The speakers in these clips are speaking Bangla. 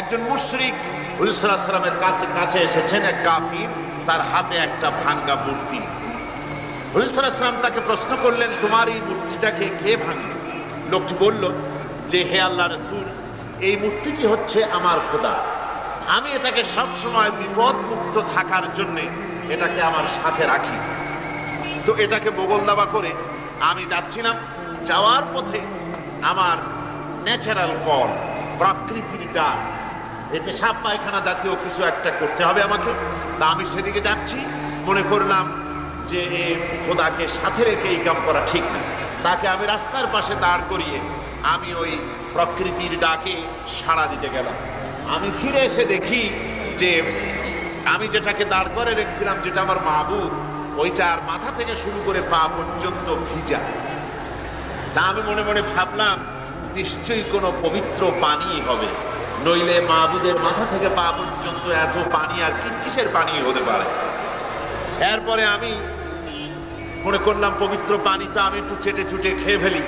একজন মুশরিক হুজুর সাল্লাল্লাহু আলাইহি ওয়াসাল্লামের কাছে এসেছেন, এক কাফির, তার হাতে একটা ভাঙ্গা মূর্তি। হুজুর সাল্লাল্লাহু আলাইহি ওয়াসাল্লাম তাকে প্রশ্ন করলেন, তোমার এই মূর্তিটাকে কে ভাঙল? লোকটি বলল যে, হে আল্লাহর রাসূল, এই মূর্তিটি হচ্ছে আমার খোদা, আমি এটাকে সব সময় বিপদ মুক্ত থাকার জন্য এটাকে আমার সাথে রাখি। তো এটাকে বগল দাবা করে আমি যাচ্ছিলাম, যাওয়ার পথে আমার ন্যাচারাল কল, প্রকৃতির ডাক, এই পেশাব পায়খানা জাতীয় কিছু একটা করতে হবে আমাকে। তা আমি সেদিকে যাচ্ছি, মনে করলাম যে এই খোদাকে সাথে রেখে এই কাম করা ঠিক না। তাকে আমি রাস্তার পাশে দাঁড় করিয়ে আমি ওই প্রকৃতির ডাকে সাড়া দিতে গেলাম। আমি ফিরে এসে দেখি যে আমি যেটাকে দাঁড় করে রেখেছিলাম, যেটা আমার মাবুদ, ওইটার মাথা থেকে শুরু করে পা পর্যন্ত ভিজা। তা আমি মনে মনে ভাবলাম, নিশ্চয়ই কোনো পবিত্র পানি হবে, নইলে মাবুদের মাথা থেকে পা পর্যন্ত এত পানি আর কিসের পানি হতে পারে। এরপরে আমি মনে করলাম পবিত্র পানি, তো আমি একটু চেটে চুটে খেয়ে ফেলি।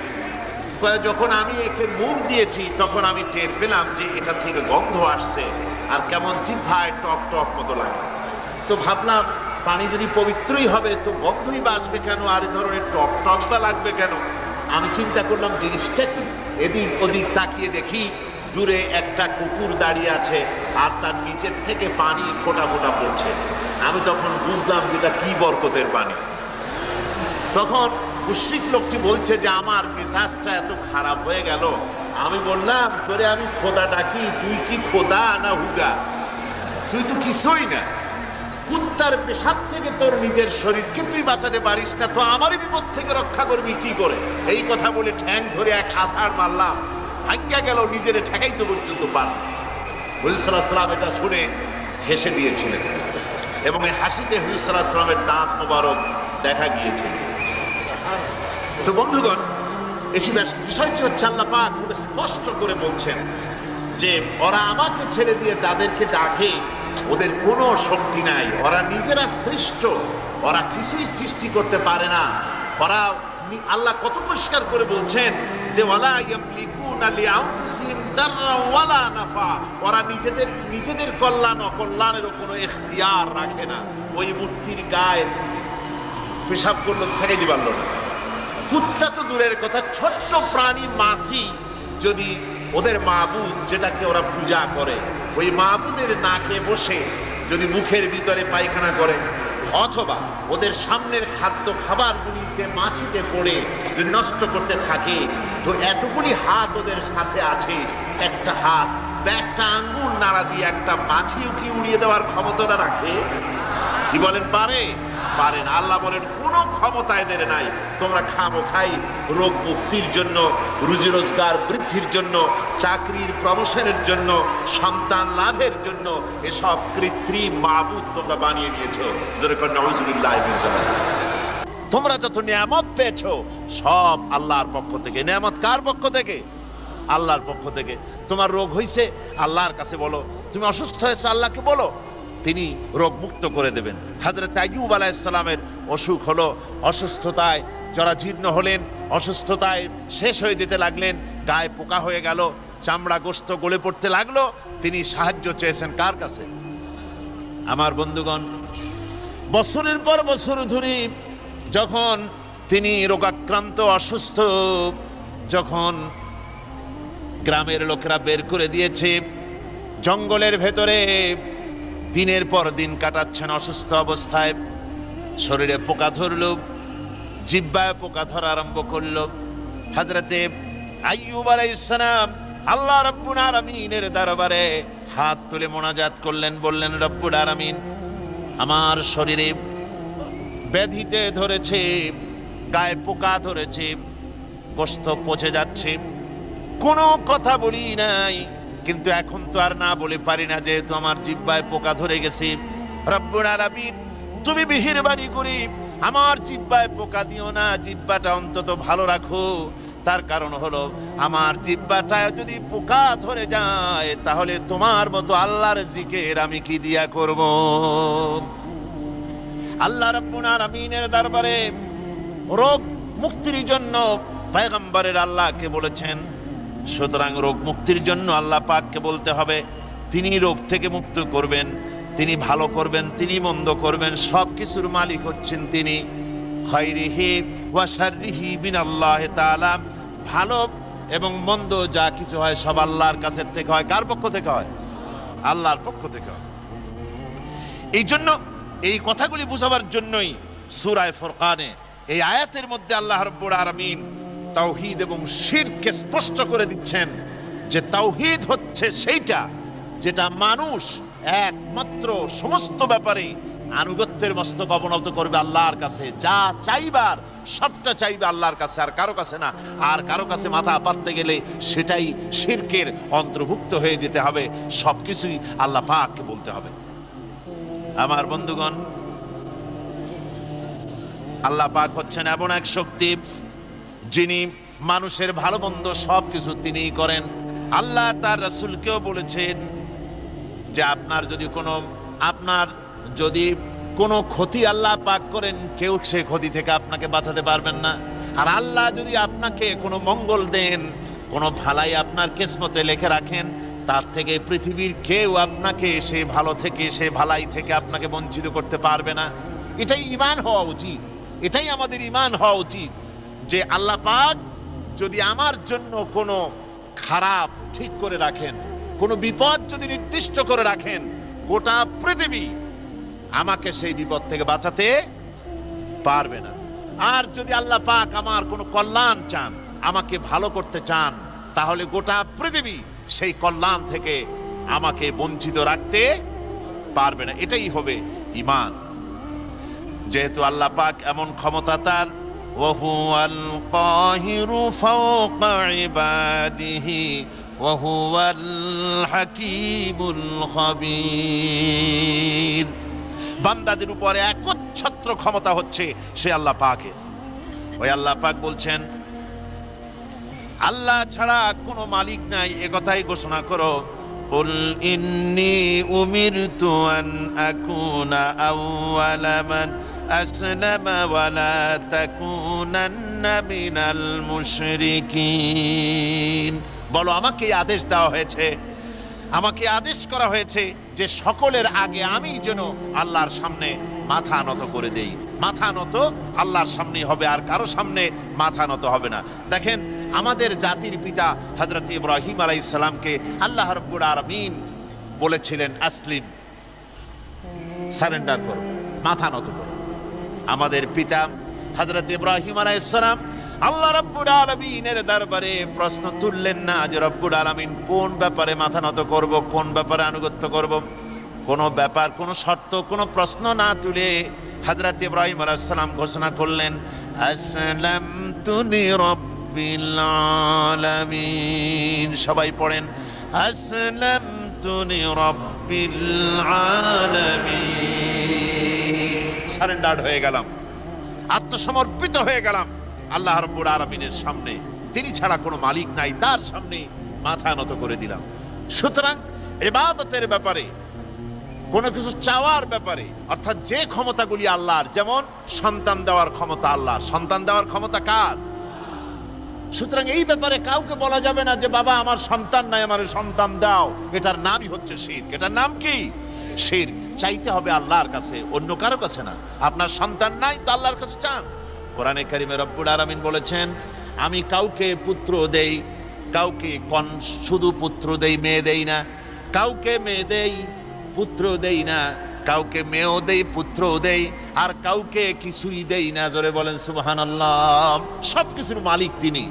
যখন আমি একে মুখ দিয়েছি তখন আমি টের পেলাম যে এটা থেকে গন্ধ আসছে আর কেমন জিহ্বায় টক টক মতো লাগে। তো ভাবলাম, পানি যদি পবিত্রই হবে তো গন্ধই বা আসবে কেন, আর এই ধরনের টক টক বা লাগবে কেন? আমি চিন্তা করলাম জিনিসটা কি। এদিক ওদিক তাকিয়ে দেখি দূরে একটা কুকুর দাঁড়িয়ে আছে আর তার নিচের থেকে পানি ফোঁটা ফোঁটা পড়ছে। আমি তখন বুঝলাম যেটা কি বরকতের পানি। তখন মুশরিক লোকটি বলছে যে আমার মেজাজটা এত খারাপ হয়ে গেল। আমি বললাম, তোরে আমি খোদা ডাকি, তুই কি খোদা না হুগা? তুই তো কিছুই না। কুত্তার পেশাব থেকে তোর নিজের শরীরকে তুই বাঁচাতে পারিস না, তো আমারই বিপদ থেকে রক্ষা করবি কি করে? এই কথা বলে ঠ্যাং ধরে এক আছাড় মারলাম, ভাঙ্গা গেল, নিজের ঠেকাইতে পর্যন্ত পার। হুজুর সাল্লাল্লাহু আলাইহি ওয়াসাল্লাম এটা শুনে হেসে দিয়েছিলেন এবং এই হাসিতে হুজুর সাল্লাল্লাহু আলাইহি ওয়াসাল্লামের দাঁত মোবারক দেখা গিয়েছিল। তো বন্ধুগণ, এই বিষয়টি হচ্ছে আল্লাহ পাক খুব স্পষ্ট করে বলছেন যে ওরা আমাকে ছেড়ে দিয়ে যাদেরকে ডাকে ওদের কোনো শক্তি নাই, ওরা নিজেরা সৃষ্ট, ওরা কিছুই সৃষ্টি করতে পারে না। ওরা, আল্লাহ কত পরিষ্কার করে বলছেন যে ওয়ালা ইয়ামলিকুনা লিআনফুসিহিম দাররা ওয়ালা নাফা, ওরা নিজেদের কল্যাণ অকল্যাণেরও কোনো ইখতিয়ার রাখে না। ওই মূর্তির গায়ে পেশাব করলো, ছেড়ে দিবার না। কুত্তা তো দূরের কথা, ছোট্ট প্রাণী মাছি যদি ওদের মাবুদ যেটাকে ওরা পূজা করে, ওই মাবুদের নাকে বসে যদি মুখের ভিতরে পায়খানা করে, অথবা ওদের সামনের খাদ্য খাবারগুলিতে মাছিতে পড়ে যদি নষ্ট করতে থাকে, তো এতগুলি হাত ওদের সাথে আছে, একটা হাত বা একটা আঙ্গুল নাড়া দিয়ে একটা মাছিও কি উড়িয়ে দেওয়ার ক্ষমতাটা রাখে? কি বলেন, পারে? পারেন। আল্লাহ বলেন কোনো ক্ষমতা এদের নাই। তোমরা খামোখাই রোগ মুক্তির জন্য, রুজি রোজগার বৃদ্ধির জন্য, চাকরির প্রমোশনের জন্য, সন্তান লাভের জন্য এসব কৃত্রিম মাবুদ তোমরা বানিয়ে নিয়েছো। যেরকম নাউজুবিল্লাহ মিন যালিক। তোমরা যত নিয়ামত পেয়েছো সব আল্লাহর পক্ষ থেকে। নিয়ামত কার পক্ষ থেকে? আল্লাহর পক্ষ থেকে। তোমার রোগ হয়েছে, আল্লাহর কাছে বলো। তুমি অসুস্থ হয়েছে, আল্লাহকে বলো, তিনি রোগ মুক্ত করে দেবেন। হযরত আইয়ুব আলাইহিস সালামের অসুখ হলো, অসুস্থতায় জরাজীর্ণ হলেন, অসুস্থতায় শেষ হয়ে যেতে লাগলেন, গায়ে পোকা হয়ে গেল, চামড়া গোশত গলে পড়তে লাগলো। তিনি সাহায্য চেয়েছেন কার কাছে? আমার বন্ধুগণ, বছরের পর বছর ধরে যখন তিনি রোগাক্রান্ত অসুস্থ, যখন গ্রামের লোকেরা বের করে দিয়েছে, জঙ্গলের ভেতরে দিনের পর দিন কাটাচ্ছেন অসুস্থ অবস্থায়, শরীরে পোকা ধরল, জিহ্বায় পোকা ধরা আরম্ভ করলো। হযরতে আইয়ুব আলাইহিস সালাম আল্লাহ রাব্বুল আলামিনের দরবারে হাত তুলে মোনাজাত করলেন, বললেন, রব্বুল আলামিন, আমার শরীরে ব্যাধিতে ধরেছে, গায়ে পোকা ধরেছে, গোশত পচে যাচ্ছে, কোনো কথা বলি নাই, কিন্তু এখন তো আর না বলে পারি না, যেহেতু আমার জিহ্বায় পোকা ধরে গেছে। রব্বুল আলামিন, তুমি মেহেরবানি করে আমার জিহ্বায় পোকা দিও না, জিহ্বাটা অন্তত ভালো রাখো। তার কারণ হলো আমার জিহ্বাটায় যদি পোকা ধরে যায় তাহলে তোমার মতো আল্লাহর জিকির আমি কি দিয়া করব? আল্লাহ রাব্বুল আলামিনের দরবারে রোগ মুক্তির জন্য পয়গম্বরের আল্লাহকে বলেছেন, সুতরাং রোগ মুক্তির জন্য আল্লাহ পাককে বলতে হবে। তিনি রোগ থেকে মুক্ত করবেন, তিনি ভালো করবেন, তিনি মন্দ করবেন, সব কিছুর মালিক হচ্ছেন তিনি। খায়রিহি ওয়া শাররিহি মিনাল্লাহি তাআলা, ভালো এবং মন্দ যা কিছু হয় সব আল্লাহর কাছ থেকে হয়। কার পক্ষ থেকে হয়? আল্লাহর পক্ষ থেকে হয়। এই জন্য এই কথাগুলি বোঝাবার জন্যই সূরা ফুরকানে এই আয়াতের মধ্যে আল্লাহ রাব্বুল আলামিন তাওহীদ এবং শিরককে স্পষ্ট করে দিচ্ছেন যে তাওহীদ হচ্ছে সেইটা যেটা মানুষ একমাত্র সমস্ত ব্যাপারে আনুগত্যের মস্তক অবনত করবে আল্লাহর কাছে, যা চাইবার সবটা চাইবে আল্লাহর কাছে, আর কারো কাছে না। আর কারো কাছে মাথা পাততে গেলে সেটাই শিরকের অন্তর্ভুক্ত হয়ে যেতে হবে, সবকিছুই আল্লাহ পাককে বলতে হবে। আমার বন্ধুগণ, আল্লাহ পাক হচ্ছেন এমন এক শক্তি যিনি মানুষের ভালো মন্দ সবকিছু তিনিই করেন। আল্লাহ তার রাসূলকেও বলেছেন যে আপনার যদি কোনো ক্ষতি আল্লাহ পাক করেন, কেউ সে ক্ষতি থেকে আপনাকে বাঁচাতে পারবেন না। আর আল্লাহ যদি আপনাকে কোনো মঙ্গল দেন, কোনো ভালাই আপনার কিসমতে লিখে রাখেন, তার থেকে পৃথিবীর কেউ আপনাকে সে ভালো থেকে, সে ভালাই থেকে আপনাকে বঞ্চিত করতে পারবে না। এটাই ঈমান হওয়া উচিত, এটাই আমাদের ঈমান হওয়া উচিত যে আল্লাহ পাক যদি আমার জন্য কোনো খারাপ ঠিক করে রাখেন, কোনো বিপদ যদি নির্দিষ্ট করে রাখেন, গোটা পৃথিবী আমাকে সেই বিপদ থেকে বাঁচাতে পারবে না। আর যদি আল্লাহ পাক আমার কোনো কল্যাণ চান, আমাকে ভালো করতে চান, তাহলে গোটা পৃথিবী সেই কল্যাণ থেকে আমাকে বঞ্চিত রাখতে পারবে না। এটাই হবে ঈমান। যেহেতু আল্লাহ পাক এমন ক্ষমতা তার, ওয়া হুয়াল কাহিরু ফাওকা ইবাদিহি ওয়া হুয়াল হাকীমুল খাবীর, বান্দাদের উপরে একচ্ছত্র ক্ষমতা হচ্ছে সে আল্লাহ পাকের। ওই আল্লাহ পাক বলছেন আল্লাহ ছাড়া কোনো মালিক নাই, একথাই ঘোষণা করো। কুল ইন্নী উমিরতু আন আকুনা আউওয়ালা মান আসলামা ওয়া লা তাকুনান্না মিনাল মুশরিকিন। বলো, আমাকে আদেশ দেওয়া হয়েছে, আমাকে আদেশ করা হয়েছে যে সকলের আগে আমি যেন আল্লাহর সামনে মাথা নত করে দেই। মাথা নত আল্লাহর সামনে হবে, আর কারো সামনে মাথা নত হবে না। দেখেন, আমাদের জাতির পিতা হযরত ইব্রাহিম আলাইহিস সালামকে আল্লাহ রাব্বুল আলামিন বলেছিলেন আসলিম, সারেন্ডার করো, মাথা নত করো। আমাদের পিতা হযরত ইব্রাহিম আলাইহিস সালাম আল্লাহ রাব্বুল আলামিনের দরবারে প্রশ্ন তুললেন না যে রব্বুল আলামিন কোন ব্যাপারে মাথা নত করব, কোন ব্যাপারে আনুগত্য করব। কোন ব্যাপার, কোন শর্ত, কোন প্রশ্ন না তুলে হযরত ইব্রাহিম আলাইহিস সালাম ঘোষণা করলেন আসলামতু লিরাব্বিল আলামিন। সবাই পড়েন আসলামতু লিরাব্বিল আলামিন। সারেন্ডার্ড হয়ে গেলাম, আত্মসমর্পিত হয়ে গেলাম আল্লাহ রাব্বুল আলামিনের সামনে। তিনি ছাড়া কোনো মালিক নাই, তার সামনে মাথা নত করে দিলাম। সুতরাং ইবাদতের ব্যাপারে, কোনো কিছু চাওয়ার ব্যাপারে, অর্থাৎ যে ক্ষমতাগুলি আল্লাহর, যেমন সন্তান দেওয়ার ক্ষমতা আল্লাহর, সন্তান দেওয়ার ক্ষমতা কার? সুতরাং এই ব্যাপারে কাউকে বলা যাবে না যে বাবা আমার সন্তান নাই, আমার সন্তান দাও। এটার নামই হচ্ছে শিরক। এটার নাম কি? শিরক। চাইতে হবে আল্লাহর কাছে, অন্য কারো কাছে না। আপনার সন্তান নাই তো আল্লাহর কাছে চান। কোরআনে কারিমে রব্বুল আলামিন বলেছেন আমি কাউকে পুত্র দেই, কাউকে শুধু পুত্র দেই, মেয়ে দেই না। কাউকে মেয়ে দেই, পুত্র দেই না। কাউকে মেয়েও দেই, পুত্রও দেই, আর কাউকে কিছুই দেই না। জোরে বলেন সুবহানাল্লাহ। সবকিছুর মালিক তিনি।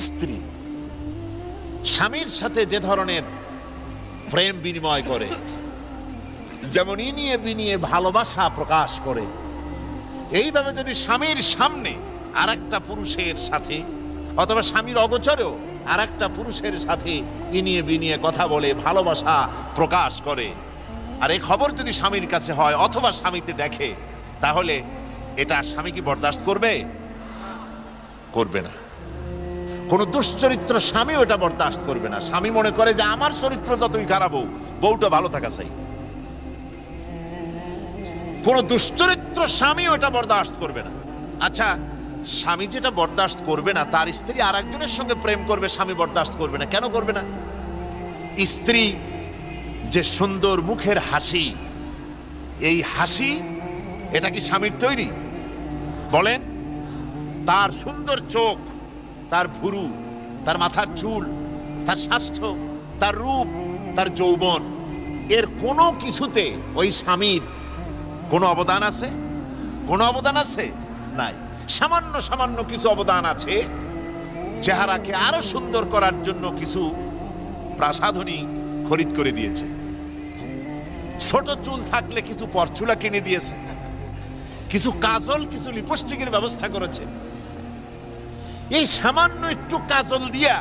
স্ত্রী স্বামীর সাথে যে ধরনের প্রেম বিনিময় করে, যেমন ইনিয়ে বিনিয়ে ভালোবাসা প্রকাশ করে, এইভাবে যদি স্বামীর সামনে আর একটা পুরুষের সাথে, অথবা স্বামীর অগোচরেও আর একটা পুরুষের সাথে ইনিয়ে বিনিয়ে কথা বলে ভালোবাসা প্রকাশ করে, আর এই খবর যদি স্বামীর কাছে হয় অথবা স্বামীতে দেখে, তাহলে এটা স্বামী কি বরদাস্ত করবে? করবে না। কোন দুশ্চরিত্র স্বামী ওটা বরদাস্ত করবে না। স্বামী মনে করে যে আমার চরিত্র যতই খারাপ হোক, বউটা ভালো থাকা চাই। কোন দুশ্চরিত্র স্বামী ওটা বরদাস্ত করবে না। আচ্ছা, স্বামী যেটা বরদাস্ত করবে না, তার স্ত্রী আর একজনের সঙ্গে প্রেম করবে, স্বামী বরদাস্ত করবে না। কেন করবে না? স্ত্রী যে সুন্দর মুখের হাসি, এই হাসি এটা কি স্বামীর তৈরি? বলেন। তার সুন্দর চোখ, তার ভুরু, তার মাথার চুল, তার স্বাস্থ্য, তার রূপ, তার যৌবন, এর কোনো কিছুতে ওই স্বামীর কোনো অবদান আছে? কোনো অবদান আছে? নাই। সামান্য সামান্য কিছু অবদান আছে। চেহারাকে আরো সুন্দর করার জন্য কিছু প্রসাধনী খরিদ করে দিয়েছে, ছোট চুল থাকলে কিছু পরচুলা কিনে দিয়েছে, কিছু কাজল, কিছু লিপস্টিকের ব্যবস্থা করেছে। এই সামান্য একটু কাজল দিয়া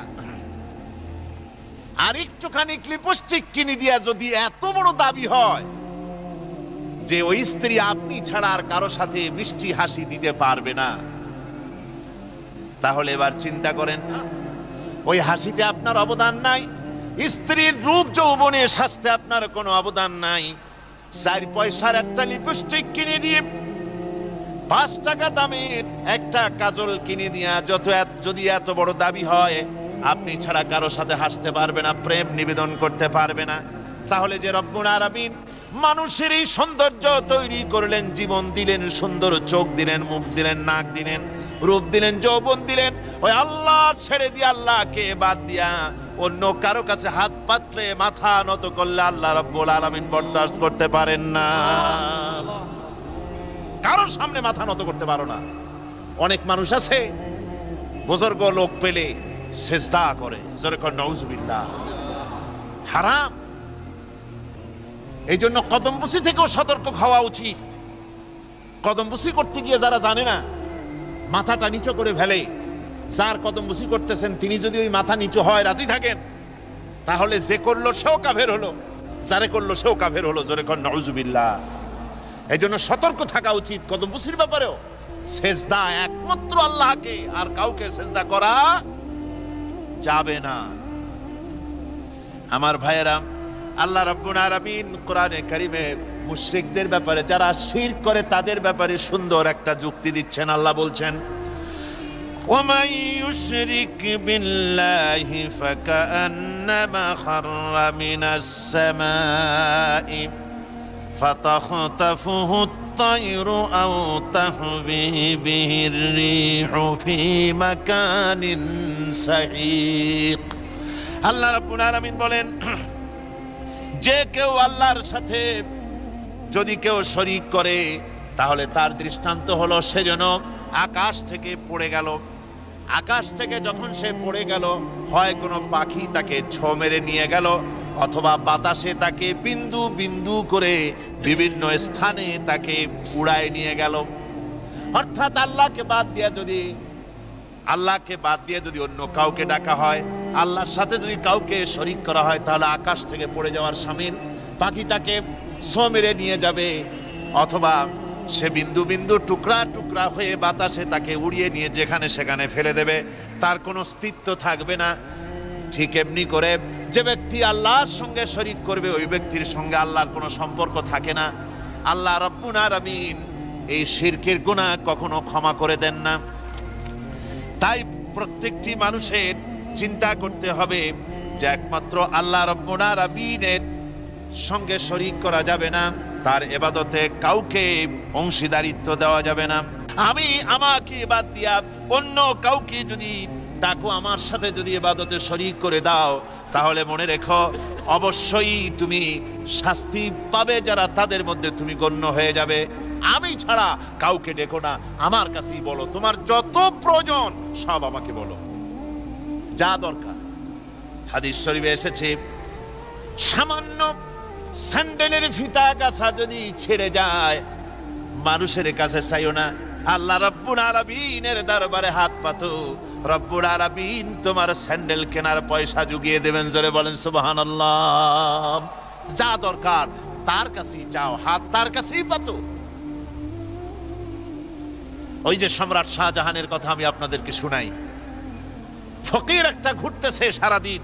আর একটুখানি লিপস্টিক কিনে দিয়া যদি এত বড় দাবি হয় যে ওই স্ত্রী আপনি ছাড়া আর কারো সাথে মিষ্টি হাসি দিতে পারবে না, তাহলে এবার চিন্তা করেন, ওই হাসিতে আপনার অবদান নাই, স্ত্রীর রূপ যৌবনে স্বাস্থ্যে আপনার কোনো অবদান নাই। 4 পয়সার একটা লিপস্টিক কিনে দিয়ে 5 টাকা দামের একটা কাজল কিনে দিয়া যদি এত বড় দাবি হয় আপনি ছাড়া কারো সাথে হাসতে পারবে না, প্রেম নিবেদন করতে পারবে না, তাহলে যে রব্বুল আলামিন মানুষের এই সৌন্দর্য তৈরি করলেন, জীবন দিলেন, সুন্দর চোখ দিলেন, মুখ দিলেন, নাক দিলেন, রূপ দিলেন, যৌবন দিলেন, ওই আল্লাহ ছেড়ে দিয়ে, আল্লাহকে বাদ দিয়া অন্য কারো কাছে হাত পাতলে, মাথা নত করলে আল্লাহ রাব্বুল আলামিন বরদাস্ত করতে পারেন না। কারোর সামনে মাথা নত করতে পারো না। অনেক মানুষ আছে বুজুর্গ লোক পেলে সেজদা করে, জোরে কর নাউজুবিল্লাহ। হারাম। এই জন্য কদমবুসি থেকেও সতর্ক হওয়া উচিত। কদমবুসি করতে গিয়ে যারা জানে না, মাথাটা নিচু করে ফেলে, যার কদমবুসি করতেছেন তিনি যদি ওই মাথা নিচু হয় রাজি থাকেন, তাহলে যে করলো সেও কাফের হলো, যারে করলো সেও কাফের হলো, জোরে কর নাউজুবিল্লাহ। এই জন্য সতর্ক থাকা উচিত কদমবুসির ব্যাপারেও। সেজদা একমাত্র আল্লাহকে, আর কাউকে সেজদা করা যাবে না। আমার ভাইয়েরা, আল্লাহ রাব্বুল আলামিন কোরআনে কারীমে মুশরিকদের ব্যাপারে, যারা শিরক করে তাদের ব্যাপারে সুন্দর একটা যুক্তি দিচ্ছেন। আল্লাহ বলছেন, ওয়ামান ইউশরিক বিল্লাহি ফাকান্নামা খাররা মিনাস সামাই ফাতাখতাফুহু আত-তায়রু আও তাহবি বিহির রিহু ফি মাকানিন সাহিক। আল্লাহ রাব্বুল আলামিন বলেন, যে কেউ আল্লাহর সাথে যদি কেউ শরীক করে তাহলে তার দৃষ্টান্ত হলো সে যেন আকাশ থেকে পড়ে গেল। আকাশ থেকে যখন সে পড়ে গেল, হয় কোনো পাখি তাকে ছো মেরে নিয়ে গেল, অথবা বাতাসে তাকে বিন্দু বিন্দু করে বিভিন্ন স্থানে তাকে উড়ায় নিয়ে গেল। অর্থাৎ আল্লাহকে বাদ দিয়ে যদি অন্য কাউকে ডাকা হয়, আল্লাহর সাথে যদি কাউকে শরীক করা হয়, তাহলে আকাশ থেকে পড়ে যাওয়ার শামিল। পাখি তাকে ছো মেরে নিয়ে যাবে, অথবা সে বিন্দু বিন্দু টুকরা টুকরা হয়ে বাতাসে তাকে উড়িয়ে নিয়ে যেখানে সেখানে ফেলে দেবে, তার কোনো অস্তিত্ব থাকবে না। ঠিক এমনি করে যে ব্যক্তি আল্লাহর সঙ্গে শরীক করবে, ওই ব্যক্তির সঙ্গে আল্লাহর কোনো সম্পর্ক থাকে না। আল্লাহ রাব্বুল আলামিন এই শিরকের গুনাহ কখনো ক্ষমা করে দেন না। তাই প্রত্যেকটি মানুষের চিন্তা করতে হবে যে একমাত্র আল্লাহ রাব্বুল আলামিনের সঙ্গে শরীক করা যাবে না, তার ইবাদতে কাউকে অংশীদারিত্ব দেওয়া যাবে না। আমাকে বাদ দিয়া অন্য কাউকে যদি ডাকো, আমার সাথে যদি ইবাদতে শরীক করে দাও, তাহলে মনে রেখো অবশ্যই তুমি শাস্তি পাবে, যারা তাদের মধ্যে তুমি গণ্য হয়ে যাবে। আমি ছাড়া কাউকে ডেকো না, আমার কাছেই বলো, তোমার যত প্রয়োজন সব আমাকে বলো, যা দরকার। হাদিস শরীফে এসেছে, সামান্য স্যান্ডেলের ফিতা গাছা যদি ছেড়ে যায়, মানুষের কাছে চাইও না, আল্লাহ রাব্বুল আলামিনের দরবারে হাত পাতো, রব্বুল আলামিন তোমার স্যান্ডেল কেনার পয়সা জুগিয়ে দেবেন। জোরে বলেন সুবহানাল্লাহ। যা দরকার তার কাছেই চাও, হাত তার কাছেই পাতো। ওই যে সম্রাট শাহজাহানের কথা আমি আপনাদেরকে শুনাই, ফকির একটা ঘুরতেছে সারাদিন।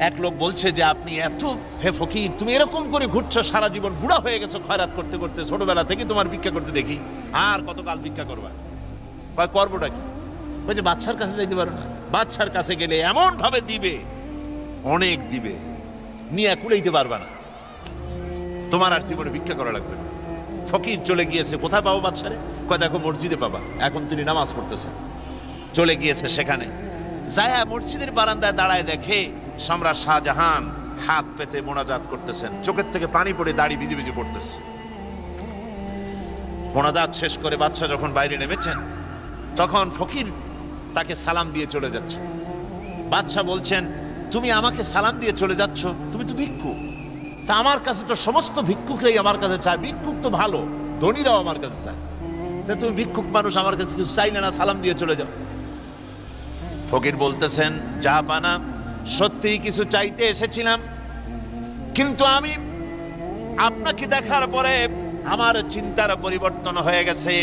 এক লোক বলছে যে আপনি এত, হে ফকির তুমি এরকম করে ঘুরছো সারা জীবন, বুড়া হয়ে গেছো খয়রাত করতে করতে, ছোটবেলা থেকে তোমার ভিক্ষা করতে দেখি, আর কতকাল ভিক্ষা করবা? করবোটা কি? বলছে বাদশার কাছে যাইতে পারো না? বাদশার কাছে গেলে এমন ভাবে দিবে, অনেক দিবে, নিয়ে কুলাইতে পারবা না, তোমার আর জীবনে ভিক্ষা করা লাগবে না। ফকির চলে গিয়েছে, কোথায় পাবো বাদশারে? কয় দেখো মসজিদে পাবা, এখন তিনি নামাজ পড়তেছেন। চলে গিয়েছে সেখানে, যায়া মসজিদের বারান্দায় দাঁড়ায় দেখে সম্রাট শাহজাহান হাত পেতে মোনাজাত করতেছেন, চোখের থেকে পানি পড়ে দাড়ি ভিজে ভিজে পড়তেছে। মোনাজাত শেষ করে বাদশা যখন বাইরে নেমেছেন, তখন ফকির তাকে সালাম দিয়ে চলে যাচ্ছে। বাদশা বলছেন, তুমি আমাকে সালাম দিয়ে চলে যাচ্ছ, তুমি তো ভিক্ষুক, তা আমার কাছে তো সমস্ত ভিক্ষুকরাই আমার কাছে চায়, ভিক্ষুক তো ভালো, ধনীরাও আমার কাছে চায়, তা তুমি ভিক্ষুক মানুষ আমার কাছে কিছু চাইলে না, সালাম দিয়ে চলে যাও। ফকির বলতেছেন, জাহাপানা, সত্যিই কিছু চাইতে এসেছিলাম, কিন্তু আমি আপনাকে দেখার পরে আমার চিন্তার পরিবর্তন হয়ে গেছে।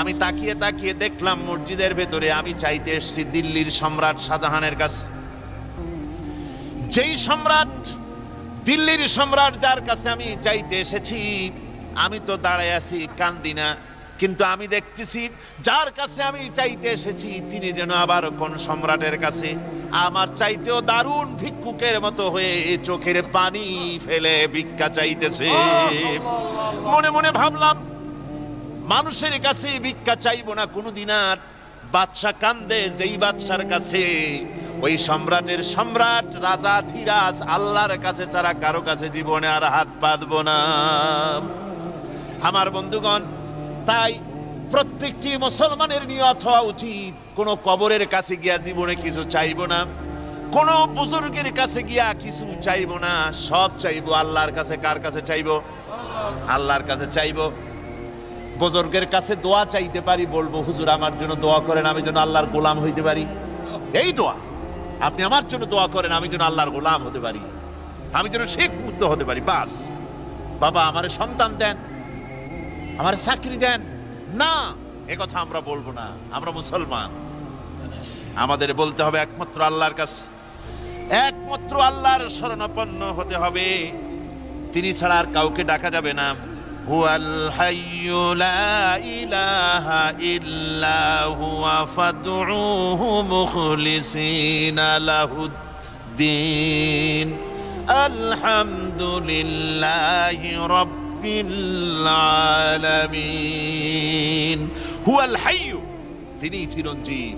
আমি তাকিয়ে তাকিয়ে দেখলাম মসজিদের ভেতরে আমি চাইতে এসেছি দিল্লির সম্রাট শাহজাহানের কাছে। যেই সম্রাট, দিল্লির সম্রাট যার কাছে আমি চাইতে এসেছি, আমি তো দাঁড়ায় আছি কান্দি না, কিন্তু আমি দেখতেছি যার কাছে আমি চাইতে এসেছি তিনি যেন আবার কোন সম্রাটের কাছে আমার চাইতেও দারুণ ভিক্ষুকের মতো হয়ে চোখের পানি ফেলে ভিক্ষা চাইতেছে। মনে মনে ভাবলাম, মানুষের কাছে ভিক্ষা চাইবো না কোনোদিন আর। বাদশা কান্দে যেই বাদশার কাছে, ওই সম্রাটের সম্রাট, রাজা ধীরাজ আল্লাহর কাছে ছাড়া কারো কাছে জীবনে আর হাত পাতবো না। আমার বন্ধুগণ, তাই প্রত্যেকটি মুসলমানের নিয়ত হওয়া উচিত, কোন কবরের কাছে গিয়া জীবনে কিছু চাইবো না, কোন বুজুর্গের কাছে গিয়া কিছু চাইবো না, সব চাইবো আল্লাহর কাছে। কার কাছে চাইবো? আল্লাহর কাছে চাইবো। বুজুর্গের কাছে দোয়া চাইতে পারি, বলবো হুজুর আমার জন্য দোয়া করেন, আমি যেন আল্লাহর গোলাম হইতে পারি। এই দোয়া, আপনি আমার জন্য দোয়া করেন, আমি যেন আল্লাহর গোলাম হতে পারি, আমি যেন শিরক মুক্ত হতে পারি, বাস। বাবা আমার সন্তান দেন, আমার চাকরি দেন, না, একথা আমরা বলবো না। আমরা মুসলমান, আমাদের বলতে হবে একমাত্র আল্লাহর কাছে, একমাত্র আল্লাহর শরণাপন্ন হতে হবে, তিনি ছাড়া আর কাউকে ডাকা যাবে না। হুয়াল হাইয়্যু লা ইলাহা ইল্লা হুয়া ফাদউহু মুখলিসিনা লাহুদ্দিন আলহামদুলিল্লাহি রাব্বিল আলামিন। হুয়াল হাইয়্যু, তিনি চিরঞ্জীব,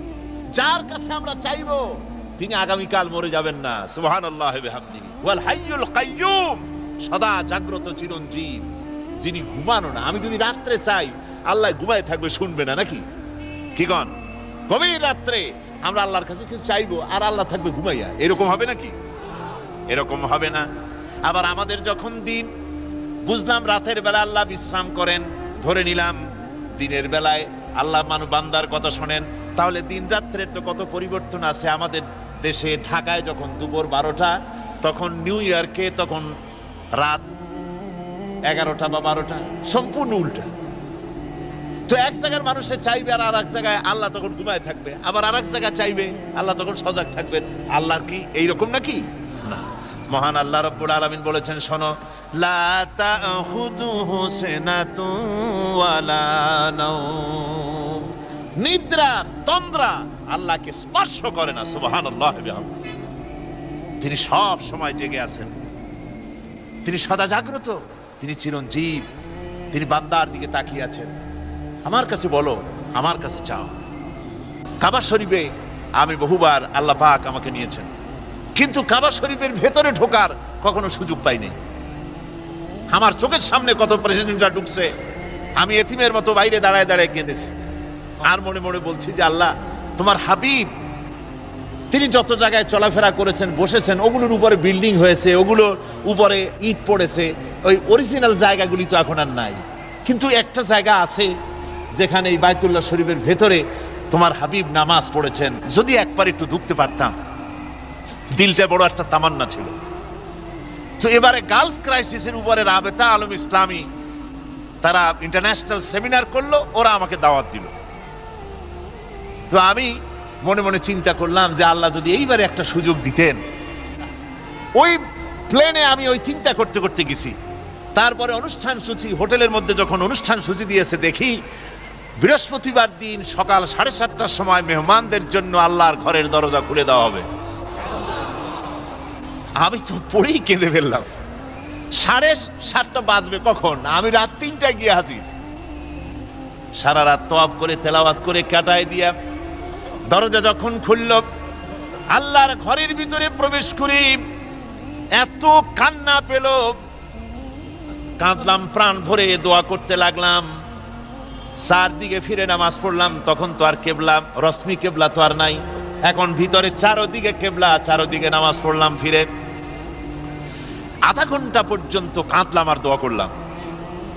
যার কাছে আমরা চাইবো তিনি আগামীকাল মরে যাবেন না। সুবহানাল্লাহি ওয়া বিহামদিহি। হুয়াল হাইয়ুল কাইয়্যুম, সদা জাগ্রত চিরঞ্জীব, যিনি ঘুমানো না। আমি যদি রাত্রে চাই, আল্লাহ ঘুমায় থাকবে, শুনবে না নাকি? কি গণ, গভীর রাত্রে আমরা আল্লাহর কাছে কিছু চাইবো আর আল্লাহ থাকবে ঘুমাইয়া, এরকম হবে নাকি? এরকম হবে না। আবার আমাদের যখন দিন, বুঝলাম রাতের বেলা আল্লাহ বিশ্রাম করেন, ধরে নিলাম দিনের বেলায় আল্লাহ বান্দার কথা শোনেন, তাহলে দিন রাত্রের তো কত পরিবর্তন আছে। আমাদের দেশে ঢাকায় যখন দুপুর 12টা, তখন নিউ ইয়র্কে তখন রাত 11টা বা 12টা, সম্পূর্ণ উল্টা। তো এক জায়গার মানুষের চাইবে আর এক জায়গায় আল্লাহ তখন ঘুমায় থাকবে, আবার আর এক জায়গায় চাইবে আল্লাহ তখন সজাগ থাকবেন। আল্লাহর কি এইরকম নাকি? না। মহান আল্লাহ রাব্বুল আলামিন বলেছেন, শোনো, লা তাখুযুহু সিনাতুন ওয়ালা নাওম, নিদ্রা তন্দ্রা আল্লাহকে স্পর্শ করে না। সুবহানাল্লাহি ওয়া বিহামদিহি। তিনি সব সময় জেগে আছেন, তিনি সদা জাগ্রত, তিনি চিরঞ্জীব, তিনি বান্দার দিকে তাকিয়ে আছেন। আমার কাছে বলো, আমার কাছে চাও। কাবা শরীফে আমি বহুবার আল্লাহ পাক আমাকে নিয়েছেন, কিন্তু কাবা শরীফের ভেতরে ঢোকার কখনো সুযোগ পাইনি। আমার চোখের সামনে কত প্রেসিডেন্টরা ঢুকছে, আমি এতিমের মতো বাইরে দাঁড়ায় দাঁড়ায় কেঁদেছি, আর মনে মনে বলছি যে আল্লাহ, তোমার হাবিব তিনি যত জায়গায় চলাফেরা করেছেন, বসেছেন, ওগুলোর উপরে বিল্ডিং হয়েছে, ওগুলোর উপরে ইট পড়েছে, ওই অরিজিনাল জায়গাগুলি তো এখন আর নাই। কিন্তু একটা জায়গা আছে যেখানে এই বাইতুল্লাহ শরীফের ভেতরে তোমার হাবিব নামাজ পড়েছেন, যদি একবার একটু ঢুকতে পারতাম। দিলটা বড় একটা তামান্না ছিল। তো এবারে গালফ ক্রাইসিসের উপরে রাবেতা আলম ইসলামী তারা ইন্টারন্যাশনাল সেমিনার করলো, ওরা আমাকে দাওয়াত দিল। তো আমি মনে মনে চিন্তা করলাম যে আল্লাহ যদি এইবারে একটা সুযোগ দিতেন। ওই প্লেনে আমি ওই চিন্তা করতে করতে গেছি। তারপরে অনুষ্ঠান সূচি, হোটেলের মধ্যে যখন অনুষ্ঠান সূচি দিয়েছে, দেখি বৃহস্পতিবার দিন সকাল 7:30টার সময় মেহমানদের জন্য আল্লাহর ঘরের দরজা খুলে দেওয়া হবে। আমি তো পড়েই কেঁদে ফেললাম। 7:30 বাজবে কখন, আমি রাত 3টায় গিয়ে হাজির। সারা রাত তওয়াব করে তেলাওয়াত করে কাটায় দিয়া দরজা যখন খুলল, আল্লাহর ঘরের ভিতরে প্রবেশ করি, এত কান্না পেল, কাঁদলাম, প্রাণ ভরে দোয়া করতে লাগলাম। চারদিকে ফিরে নামাজ পড়লাম, তখন তো আর কেবলা, রশ্মি কেবলা তো আর নাই, এখন ভিতরে চারদিকে কেবলা, চারদিকে নামাজ পড়লাম ফিরে। আধা ঘন্টা পর্যন্ত কাঁদলাম আর দোয়া করলাম।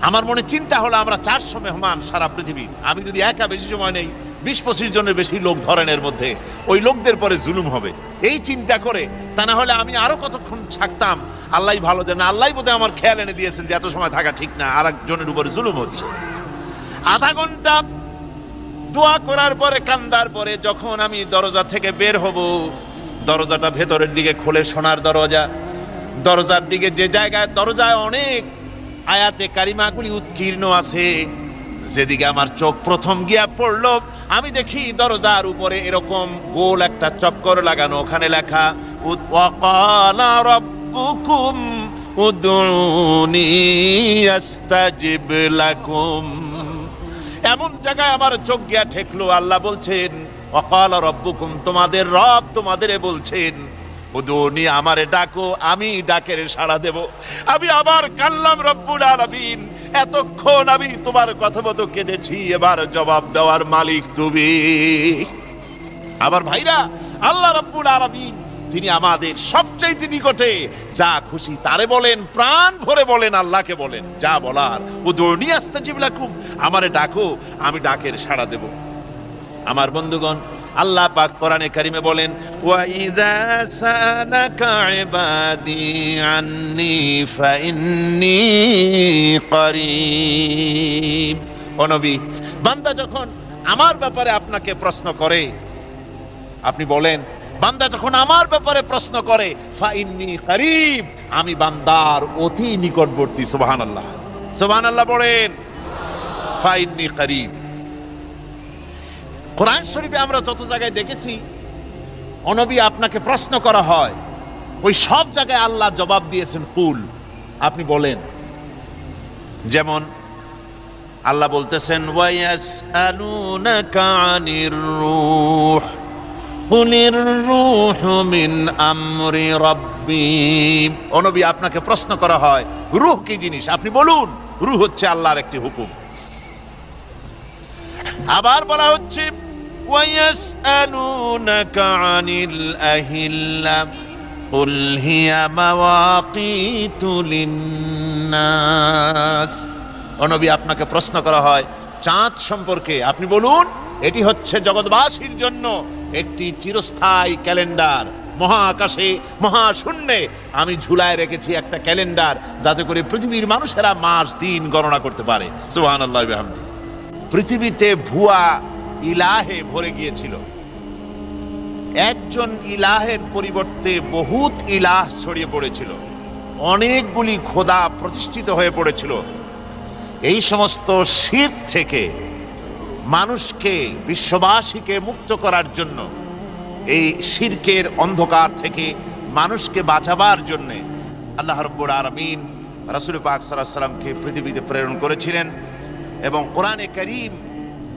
আমার মনে চিন্তা হলো, আমরা 400 মেহমান সারা পৃথিবীর, আমি যদি একা বেশি সময় নেই, 20-25 জনের বেশি লোক ধরেনের মধ্যে, ওই লোকদের পরে জুলুম হবে, এই চিন্তা করে, তা না হলে আমি আরো কতক্ষণ থাকতাম। আল্লাহ ভালো জানে, আল্লাহ বোধহয় আমার খেয়াল এনে দিয়েছেন যে এত সময় থাকা ঠিক না, আর একজনের উপরে জুলুম হচ্ছে। আধা ঘন্টা দোয়া করার পরে, কান্দার পরে, যখন আমি দরজা থেকে বের হব, দরজাটা ভেতরের দিকে খোলে, সোনার দরজা। দরজার দিকে যে জায়গায়, দরজায় অনেক আয়াতে কারিমাগুলি উৎকীর্ণ আছে, যেদিকে আমার চোখ প্রথম গিয়া পড়লো, আমি দেখি দরজার উপরে এরকম গোল একটা চক্কর লাগানো, ওখানে লেখা ওয়াকালা রাব্বুকুম উদউনি আস্তাজিব লাকুম। এমন জায়গায় আমার চোখ গিয়া ঠেকলো, আল্লাহ বলছেন ওয়াকালা রাব্বুকুম, তোমাদের রব তোমাদেরকে বলছেন উদউনি, আমারে ডাকো, আমি ডাকের সাড়া দেব। আমি আবার কানলাম, রব্বুল আলামিন, এতক্ষণ আমি তোমার কথা মতো কেঁদেছি, এবার জবাব দেওয়ার মালিক তুমি। আবার ভাইরা, আল্লাহ রাব্বুল আলামিন তিনি আমাদের সবচেয়ে নিকটে, যা খুশি তারে বলেন, প্রাণ ভরে বলেন, আল্লাহকে বলেন যা বলার, উদউনি আস্তাজিব লাকুম, আমারে ডাকো, আমি ডাকের সাড়া দেব। আমার বন্ধুগণ, আল্লাহ পাক কোরআনে কারিমে বলেন ওয়া ইযা সালাকা ইবাদি আন্নী ফাইন্নী করিব। ও নবী, বান্দা যখন আমার ব্যাপারে আপনাকে প্রশ্ন করে, আপনি বলেন, বান্দা যখন আমার ব্যাপারে প্রশ্ন করে, ফাইন্নী করিব, আমি বান্দার অতি নিকটবর্তী। সুবহানাল্লাহ, সুবহানাল্লাহ বলেন, ফাইন্নী করিব। কোরআন শরীফে আমরা যত জায়গায় দেখেছি, অনবী আপনাকে প্রশ্ন করা হয়, ওই সব জায়গায় আল্লাহ জবাব দিয়েছেন কুল, আপনি বলেন। যেমন আল্লাহ বলতেছেন ওয়ায়াসআলুনাকা আনির রূহ কুলির রূহু মিন আমরি রাব্বি। অনবী আপনাকে প্রশ্ন করা হয় রূহ কি জিনিস, আপনি বলুন রূহ হচ্ছে আল্লাহর একটি হুকুম। আবার বলা হচ্ছে ওয়ায়াসআলুনাকা আনিল আহিল্লা কুল হিয়া মাওয়াকিতু লিন্নাস। ও নবী আপনাকে প্রশ্ন করা হয় চাঁদ সম্পর্কে, আপনি বলুন এটি হচ্ছে জগৎবাসীর জন্য একটি চিরস্থায়ী ক্যালেন্ডার। মহাকাশে মহাশূন্যে আমি ঝুলায় রেখেছি একটা ক্যালেন্ডার, যাতে করে পৃথিবীর মানুষেরা মাস দিন গণনা করতে পারে। সুবহানাল্লাহ ওয়া বিহামদিহি। পৃথিবীতে ভুয়া ইলাহে ভরে গিয়েছিল, একজন ইলাহের পরিবর্তে বহুত ইলাহ ছড়িয়ে পড়েছিল, অনেকগুলি খোদা প্রতিষ্ঠিত হয়ে পড়েছিল। এই সমস্ত শিরক থেকে মানুষকে, বিশ্ববাসীকে মুক্ত করার জন্য, এই শিরকের অন্ধকার থেকে মানুষকে বাঁচাবার জন্য আল্লাহ রাব্বুল আলামিন রাসূল পাক সাল্লাল্লাহু আলাইহি ওয়াসাল্লামকে পৃথিবীতে প্রেরণ করেছিলেন এবং কোরআনে কারীম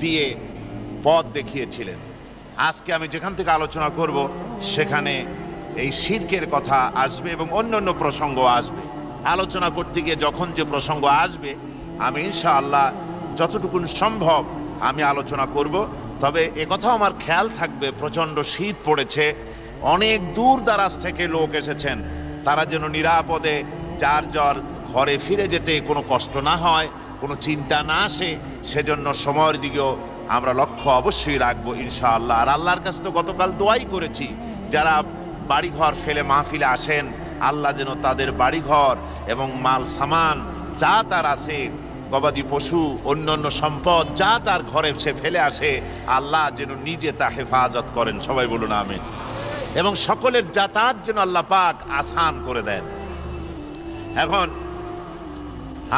দিয়ে পথ দেখিয়েছিলেন। আজকে আমি যেখান থেকে আলোচনা করব সেখানে এই শিরকের কথা আসবে এবং অন্যান্য প্রসঙ্গ আসবে। আলোচনা করতে গিয়ে যখন যে প্রসঙ্গ আসবে, আমি ইনশাআল্লাহ যতটুকু সম্ভব আমি আলোচনা করব। তবে একথাও আমার খেয়াল থাকবে, প্রচণ্ড শীত পড়েছে, অনেক দূর দারাজ থেকে লোক এসেছেন, তারা যেন নিরাপদে যার যার ঘরে ফিরে যেতে কোনো কষ্ট না হয়, কোনো চিন্তা না আসে, সেজন্য সময়ের দিকেও আমরা লক্ষ্য অবশ্যই রাখবো ইনশাআল্লাহ। আর আল্লাহর কাছে তো গতকাল দোয়াই করেছি, যারা বাড়িঘর ফেলে মাহফিলে আসেন, আল্লাহ যেন তাদের বাড়িঘর এবং মাল সামান যা তার আছে, গবাদি পশু, অন্যান্য সম্পদ যা তার ঘরে সে ফেলে আসে, আল্লাহ যেন নিজে তা হেফাজত করেন। সবাই বলুন আমিন। এবং সকলের যাতায়াত যেন আল্লাহ পাক আসান করে দেন। এখন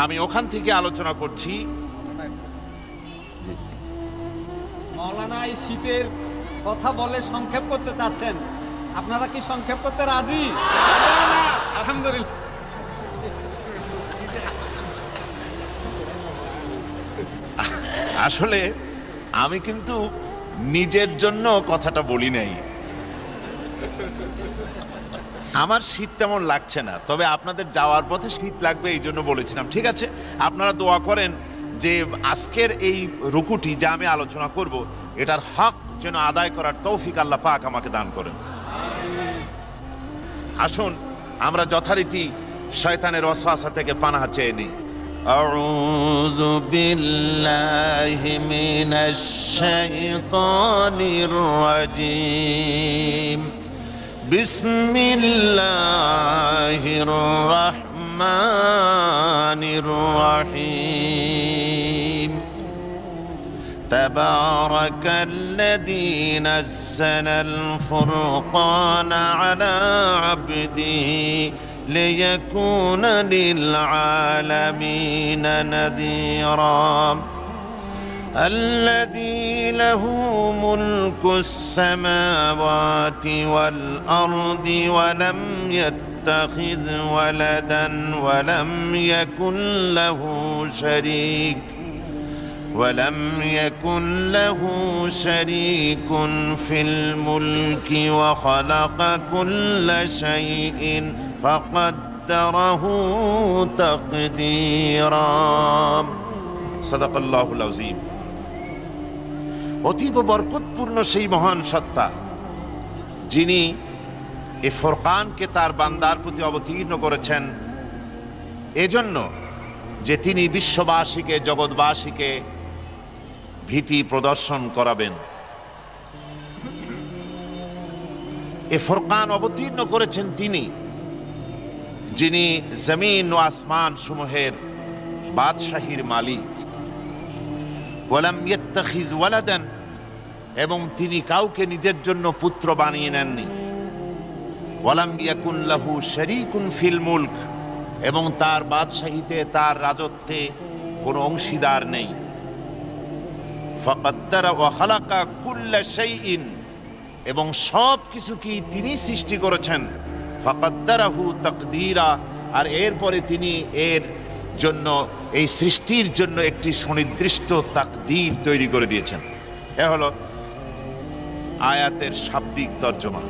আমি ওখান থেকে আলোচনা করছি। মাওলানা এই শীতের কথা বলে সংক্ষেপ করতে চাচ্ছেন, আপনারা কি সংক্ষেপ করতে রাজি? আলহামদুলিল্লাহ। আসলে আমি কিন্তু নিজের জন্য কথাটা বলি নাই। আমার শীত তেমন লাগছে না, তবে আপনাদের যাওয়ার পথে শীত লাগবে এই জন্য বলেছিলাম। ঠিক আছে, আপনারা দোয়া করেন যে আজকের এই রুকুটি যা আমি আলোচনা করব এটার হক যেন আদায় করার তৌফিক আল্লাহ পাক আমাকে দান করেন। আসুন আমরা যথারীতি শয়তানের ওয়াসওয়াসা থেকে পানাহ চেয়ে নিই। আউযু বিল্লাহি মিনাশ শাইতানির রাজীম। বিসমিল্লাহির রাহমানির রাহিম। তাবারাকাল্লাযী নাযালাল ফুরকানা আলা আবদিহি লিয়াকুনা লিল আলামিনা নাযীরা। الذي له ملك السماوات والأرض ولم يتخذ ولدا ولم يكن له شريك في الملك وخلق كل شيء فقدره تقديرا صدق الله العظيم। অতীব বরকতপূর্ণ সেই মহান সত্তা যিনি এই ফুরকানকে তার বান্দার প্রতি অবতীর্ণ করেছেন এজন্য যে তিনি বিশ্ববাসীকে, জগৎবাসীকে ভীতি প্রদর্শন করাবেন। এ ফুরকান অবতীর্ণ করেছেন তিনি যিনি জমিন ও আসমান সমূহের বাদশাহীর মালিক। ওয়ালাম ইয়াত্তাখিজ ওয়ালাদান, এবং তিনি কাউকে নিজের জন্য পুত্র বানিয়ে নেননি। ওয়ালাম ইয়াকুন লাহু শারীকুন ফিল মুলক, এবং তার বাদশাহীতে, তার রাজত্বে কোনো অংশীদার নেই। ফাকাদ্দারা ওয়া খালাকা কুল্লা শাইইন, এবং সব কিছুকে তিনি সৃষ্টি করেছেন। ফাকাদ্দারাহু তাকদীরা, আর এরপরে তিনি এর জন্য, এই সৃষ্টির জন্য একটি সুনির্দিষ্ট তাকদীর তৈরি করে দিয়েছেন। এ হলো আয়াতের শাব্দিক তর্জমা।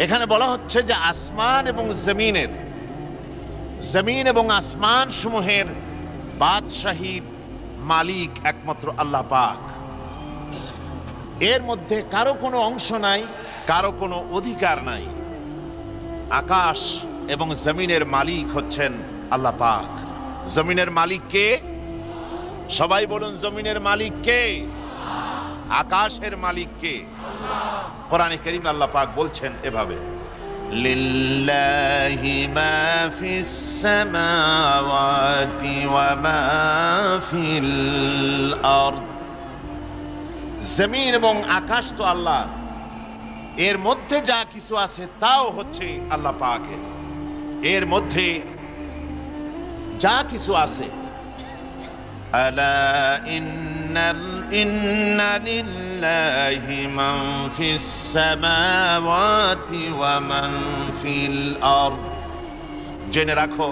এখানে বলা হচ্ছে যে আসমান এবং জমিন এবং আসমান সমূহের বাদশাহীর মালিক একমাত্র আল্লাহ পাক। এর মধ্যে কারো কোনো অংশ নাই, কারো কোনো অধিকার নাই। আকাশ এবং জমিনের মালিক হচ্ছেন আল্লাহ পাক। জমিনের মালিক কে? সবাই বলুন, জমিনের মালিক কে? আকাশের মালিক কে? কোরআনে কারীমে আল্লাহ পাক বলছেন এভাবে, লিল্লাহি মা ফিস সামাওয়াতি ওয়া মা ফিল আরদ। জমিন এবং আকাশ তো আল্লাহ, এর মধ্যে যা কিছু আছে তাও হচ্ছে আল্লাহ পাকের। এর মধ্যে যা কিছু আছে, আলা ইন্না লিল্লাহি মান ফিস সামাওয়াতি ওয়া মান ফিল আরদ। জেনে রাখো,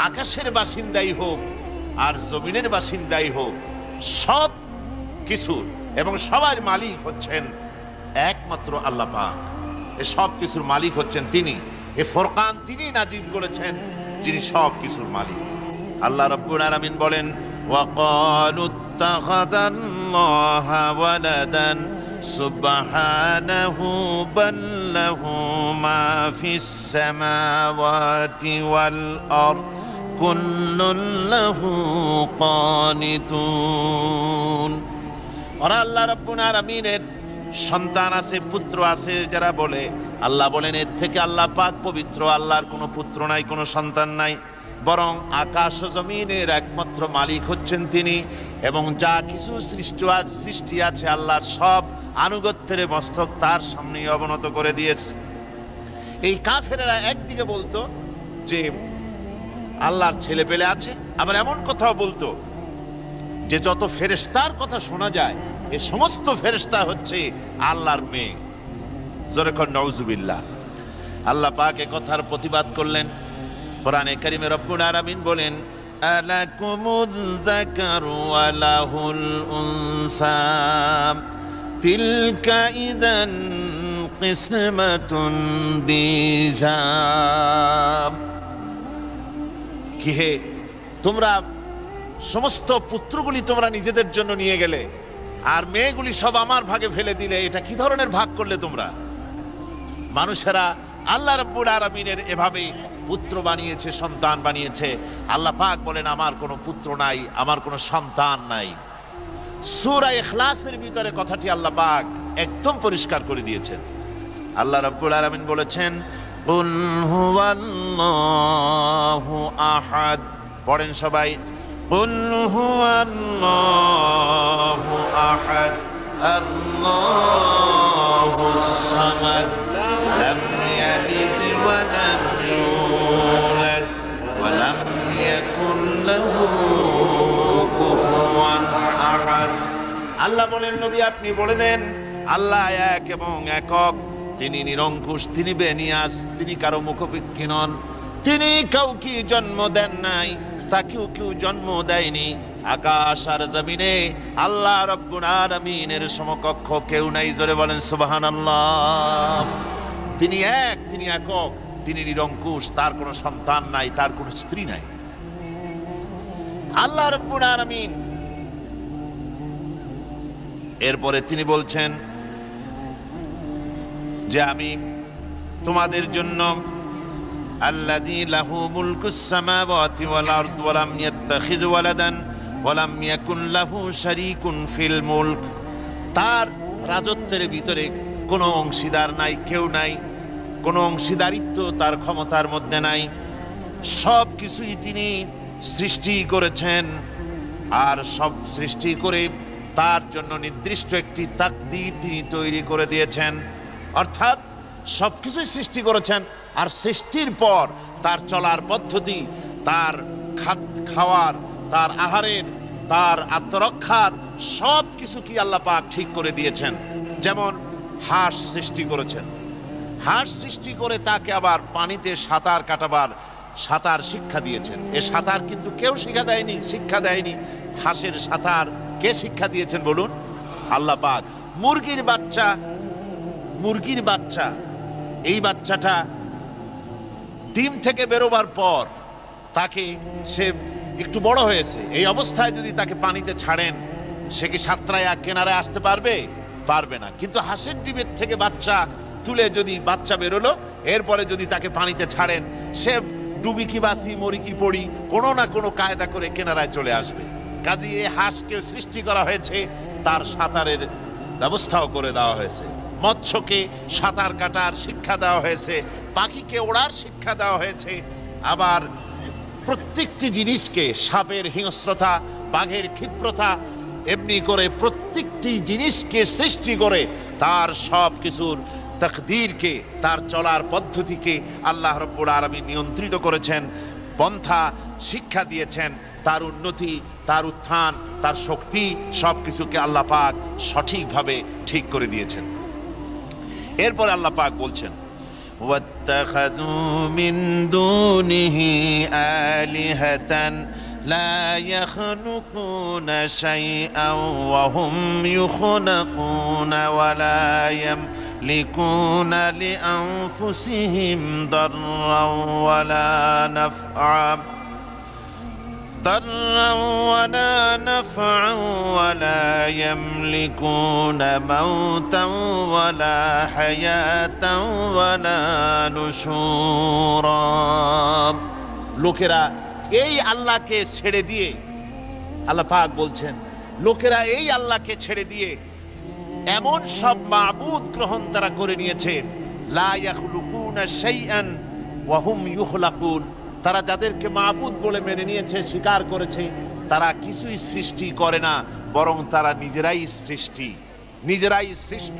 আকাশের বাসিন্দাই হোক আর জমিনের বাসিন্দাই হোক, সব কিছুর এবং সবার মালিক হচ্ছেন একমাত্র আল্লাহ পাক। এ সব কিছুর মালিক হচ্ছেন তিনি। এ ফুরকান তিনি নাজিল করেছেন, যিনি সব কিছুর মালিক। আল্লাহ রাব্বুল আলামিন বলেন, ওয়াকালু ইত্তাখাযাল্লাহা ওয়ালাদান সুবহানাহু বাল লাহু মা ফিস সামাওয়াতি ওয়াল আরদ কুল্লুন লাহু কানিতুন। ওরা আল্লাহ রাব্বুল আলামিনের সন্তান আছে, পুত্র আছে যারা বলে, আল্লাহ বলেন এর থেকে আল্লাহ পাক পবিত্র। আল্লাহর কোনো পুত্র নাই, কোনো সন্তান নাই, বরং আকাশ ও জমিনের একমাত্র মালিক হচ্ছেন তিনি। এবং যা কিছু সৃষ্টি আছে আল্লাহর সব আনুগত্যের মস্তক তার সামনে অবনত করে দিয়েছে। এই কাফেরেরা একদিকে বলতো যে আল্লাহর ছেলে পেলে আছে, আবার এমন কথাও বলতো যে যত ফেরেশতার কথা শোনা যায় এ সমস্ত ফেরেশতা হচ্ছে আল্লাহর মেয়ে। জোরে কর নাউজুবিল্লাহ। আল্লাহ পাক এ কথার প্রতিবাদ করলেন। কোরআনে কারিমে রব্বুল আলামিন বলেন, আলাকুমুয যাকারু ওয়া লাহুল উনসা তিলকা ইযান কিসমাতুন দিজা। কি হে, তোমরা সমস্ত পুত্রগুলি তোমরা নিজেদের জন্য নিয়ে গেলে আর মেয়েগুলি সব আমার ভাগে ফেলে দিলে, এটা কি ধরনের ভাগ করলে তোমরা? মানুষেরা আল্লাহ রাব্বুল আলামিনের এভাবে পুত্র বানিয়েছে, সন্তান বানিয়েছে। আল্লাহ পাক বলেন আমার কোনো পুত্র নাই, আমার কোনো সন্তান নাই। সূরা ইখলাসের ভিতরে কথাটি আল্লাহ পাক একদম পরিষ্কার করে দিয়েছেন। আল্লাহ রাব্বুল আলামিন বলেছেন, কুল হুয়াল্লাহু আহাদ। পড়েন সবাই, কুল হুয়াল্লাহু আহাদ আল্লাহুস সামাদ লাম ইয়ালিদ ওয়া লাম ইউলাদ ওয়া লাম ইয়াকুল লাহু কুফুয়ান আহাদ। আল্লাহ বলেন, নবী আপনি বলে দেন, আল্লাহ এক এবং একক, তিনি নিরঙ্কুশ, তিনি বেনিয়াস, তিনি কারো মুখোপেক্ষী নন, তিনি কাউকে জন্ম দেন নাই, তাকেও কেউ জন্ম দেয়নি। আকাশ আর জমিনে আল্লাহ রাব্বুল আলামিনের সমকক্ষ কেউ নাই। জোরে বলেন সুবহানাল্লাহ। তিনি এক, তিনি একক, তিনি নিরঙ্কুশ, তার কোনো সন্তান নাই, তার কোনো স্ত্রী নাই। আল্লাহ রাব্বুল আলামিন এরপরে তিনি বলছেন যে আমি তোমাদের জন্য আল্লাযী লাহু মুলকুস সামাওয়াতি ওয়াল আরদ ওয়া লাম ইয়াত্তাখিয ওয়ালাদান ওয়া লাম ইয়াকুন লাহু শারীকুন ফিল মুলক। তার রাজত্বের ভিতরে কোনো অংশীদার নাই, কেউ নাই, কোনো অংশীদারিত্ব তার ক্ষমতার মধ্যে নাই। সব কিছুই তিনি সৃষ্টি করেছেন, আর সব সৃষ্টি করে তার জন্য নির্দিষ্ট একটি তাকদীর তিনি তৈরি করে দিয়েছেন। অর্থাৎ সবকিছুই সৃষ্টি করেছেন, আর সৃষ্টির পর তার চলার পদ্ধতি, তার খাওয়ার, তার আহারের, তার আত্মরক্ষার সব কিছু কি আল্লাহ পাক ঠিক করে দিয়েছেন। যেমন হাঁস সৃষ্টি করেছেন, হাঁস সৃষ্টি করে তাকে আবার পানিতে সাঁতার কাটাবার সাঁতার শিক্ষা দিয়েছেন। এ সাঁতার কিন্তু কেউ শিক্ষা দেয়নি। হাঁসের সাঁতার কে শিক্ষা দিয়েছেন বলুন? আল্লাহ পাক। মুরগির বাচ্চা, এই বাচ্চাটা ডিম থেকে বেরোবার পর তাকে, সে একটু বড় হয়েছে, এই অবস্থায় যদি তাকে পানিতে ছাড়েন, সে কি সাঁতরায়া কিনারে আসতে পারবে? পারবে না। কিন্তু হাঁসের ডিমের থেকে বাচ্চা তুলে যদি বাচ্চা বেরোলো, এরপরে যদি তাকে পানিতে ছাড়েন, সে ডুবি কি বাসি, মরি কি পড়ি, কোনো না কোনো কায়দা করে কিনারায় চলে আসবে। কাজেই এই হাঁসকে সৃষ্টি করা হয়েছে, তার সাঁতারের ব্যবস্থাও করে দেওয়া হয়েছে। মৎস্যকে সাঁতার কাটার শিক্ষা দেওয়া হয়েছে, পাখিকে ওড়ার শিক্ষা দেওয়া হয়েছে। আবার প্রত্যেকটি জিনিসকে, সাপের হিংস্রতা, বাঘের ক্ষিপ্রতা, এমনি করে প্রত্যেকটি জিনিসকে সৃষ্টি করে তার সব কিছুর তাকদীরকে, তার চলার পদ্ধতিকে আল্লাহ রাব্বুল আলামিন নিয়ন্ত্রিত করেছেন, পন্থা শিক্ষা দিয়েছেন। তার উন্নতি, তার উত্থান, তার শক্তি সবকিছুকে আল্লাহ পাক সঠিকভাবে ঠিক করে দিয়েছেন। এরপর আল্লাহ পাক বলছেন, ওয়াত্তাখাযু মিন দুনিহি আলিহাতান লা ইয়াখলুকুনা শাইআন ওয়া হুম ইউখলাকুনা ওয়া লা ইয়ামলিকুনা লিআনফুসিহিম দাররান ওয়া লা নাফআ ضرا ولا نفعا ولا يملكون موتا ولا حياة ولا نشورا। লোকেরা এই আল্লাহকে ছেড়ে দিয়ে, আল্লাহ পাক বলছেন, লোকেরা এই আল্লাহকে ছেড়ে দিয়ে এমন সব মাবুদ গ্রহণ তারা করে নিয়েছে, লা ইয়াখলুকুনা শাইআন ওয়া হুম ইউখলাকুন। তারা যাদেরকে মাবুদ বলে মেনে নিয়েছে, স্বীকার করেছে, তারা কিছুই সৃষ্টি করে না, বরং তারা নিজেরাই সৃষ্ট।